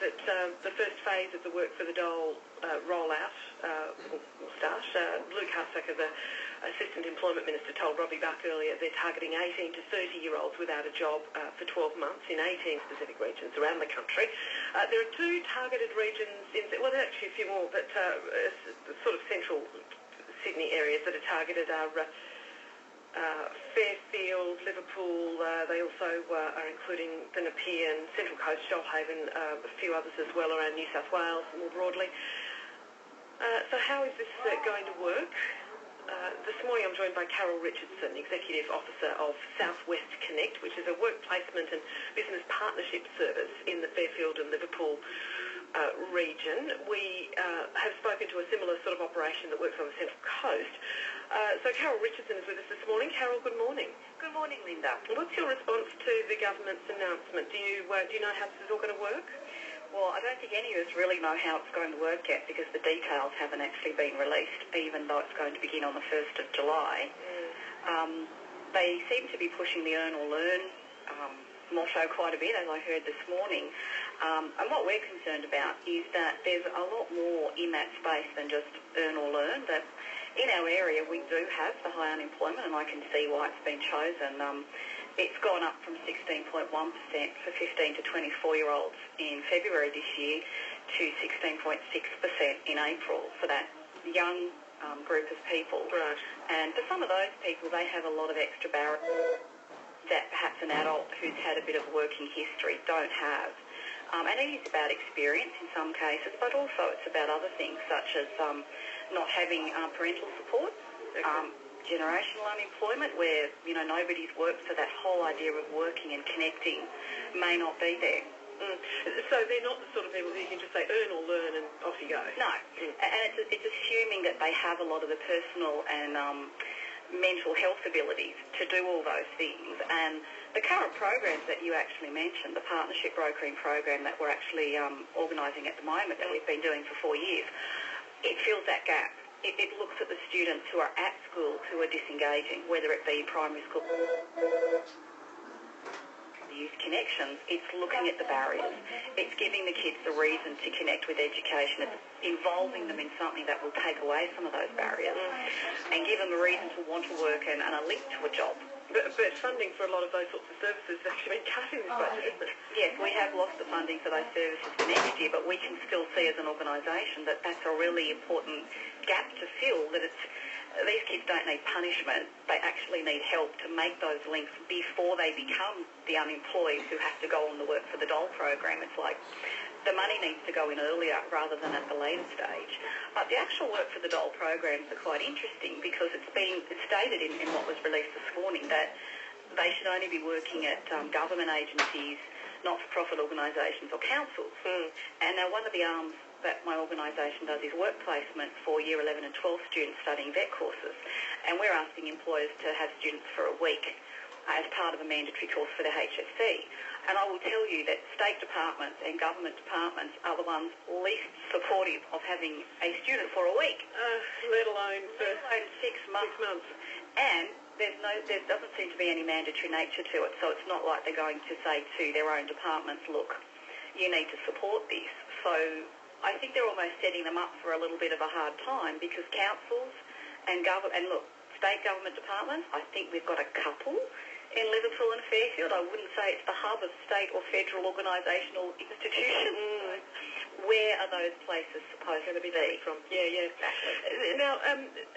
that the first phase of the Work for the Dole rollout will start. Luke Hartsacker, the Assistant Employment Minister, told Robbie Buck earlier they're targeting 18 to 30-year-olds without a job for 12 months in 18 specific regions around the country. There are 2 targeted regions, well, there are actually a few more, but sort of central Sydney areas that are targeted are Fairfield, Liverpool. They also are including the Nepean, Central Coast, Shoalhaven, a few others as well around New South Wales more broadly. So how is this going to work? This morning I'm joined by Carol Richardson, Executive Officer of Southwest Connect, which is a work placement and business partnership service in the Fairfield and Liverpool region. We have spoken to a similar sort of operation that works on the Central Coast. So Carol Richardson is with us this morning. Carol, good morning. Good morning, Linda. What's your response to the government's announcement? Do you know how this is all going to work? Well, I don't think any of us really know how it's going to work yet because the details haven't actually been released, even though it's going to begin on the 1st of July. They seem to be pushing the earn or learn motto quite a bit, as I heard this morning. And what we're concerned about is that there's a lot more in that space than just earn or learn. That in our area we do have the high unemployment, and I can see why it's been chosen. It's gone up from 16.1% for 15 to 24-year-olds in February this year to 16.6% in April for that young group of people. Right. And for some of those people, they have a lot of extra barriers that perhaps an adult who's had a bit of working history don't have. And it is about experience in some cases, but also it's about other things such as not having parental support. Okay. Generational unemployment where, nobody's worked, so that whole idea of working and connecting may not be there. So they're not the sort of people that you can just say earn or learn and off you go? No. And it's assuming that they have a lot of the personal and mental health abilities to do all those things. And the current programs that you actually mentioned, the partnership brokering program that we're actually organising at the moment that we've been doing for 4 years, it fills that gap. It looks at the students who are at school who are disengaging, whether it be primary school, the youth connections. It's looking at the barriers. It's giving the kids the reason to connect with education. It's involving them in something that will take away some of those barriers and give them a reason to want to work and a link to a job. But funding for a lot of those sorts of services has actually been cut in this budget, isn't it? Yes, we have lost the funding for those services for next year, but we can still see as an organisation that that's a really important gap to fill, that these kids don't need punishment, they actually need help to make those links before they become the unemployed who have to go on the Work for the Dole program. It's like the money needs to go in earlier rather than at the later stage. But the actual Work for the Dole programs are quite interesting because it's stated in what was released this morning that they should only be working at government agencies, not-for-profit organisations or councils. And now one of the arms that my organisation does is work placement for Year 11 and 12 students studying vet courses. And we're asking employers to have students for a week as part of a mandatory course for the HSC. And I will tell you that state departments and government departments are the ones least supportive of having a student for a week. Let alone 6 months. And there doesn't seem to be any mandatory nature to it, so it's not like they're going to say to their own departments, look, you need to support this. So I think they're almost setting them up for a little bit of a hard time because councils and state government departments, I think we've got a couple in Liverpool and Fairfield. I wouldn't say it's the hub of state or federal organisational institutions. Where are those places supposed to be from? Yeah. Exactly. Now,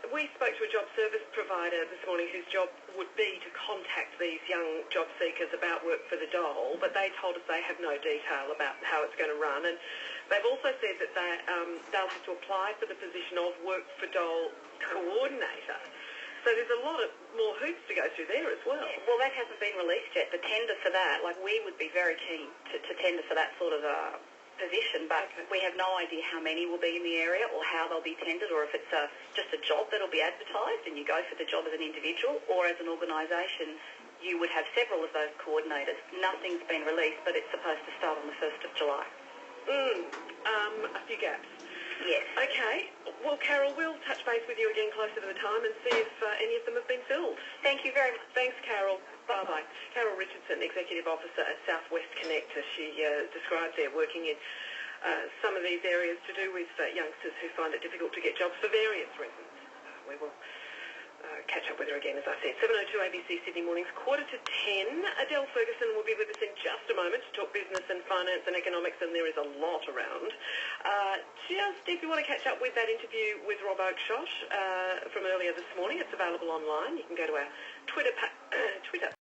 we spoke to a job service provider this morning whose job would be to contact these young job seekers about Work for the Dole, but they told us they have no detail about how it's going to run. And they've also said that they'll have to apply for the position of Work for Dole coordinator. So there's a lot of more hoops to go through there as well. Well, that hasn't been released yet. The tender for that, we would be very keen to tender for that sort of position, but we have no idea how many will be in the area or how they'll be tendered, or if it's just a job that'll be advertised and you go for the job as an individual, or as an organisation you would have several of those coordinators. Nothing's been released, but it's supposed to start on the 1st of July. A few gaps. Yes. Okay. Well, Carol, we'll touch base with you again closer to the time and see if any of them have been filled. Thank you very much. Thanks, Carol. Bye-bye. Carol Richardson, Executive Officer at Southwest Connect, as she described there, working in some of these areas to do with youngsters who find it difficult to get jobs for various reasons. We will catch up with her again, as I said. 7:02 ABC Sydney Mornings, 9:45. Adele Ferguson will be with us in just a moment to talk business and finance and economics, and there is a lot around. Just if you want to catch up with that interview with Rob Oakeshott from earlier this morning, it's available online. You can go to our Twitter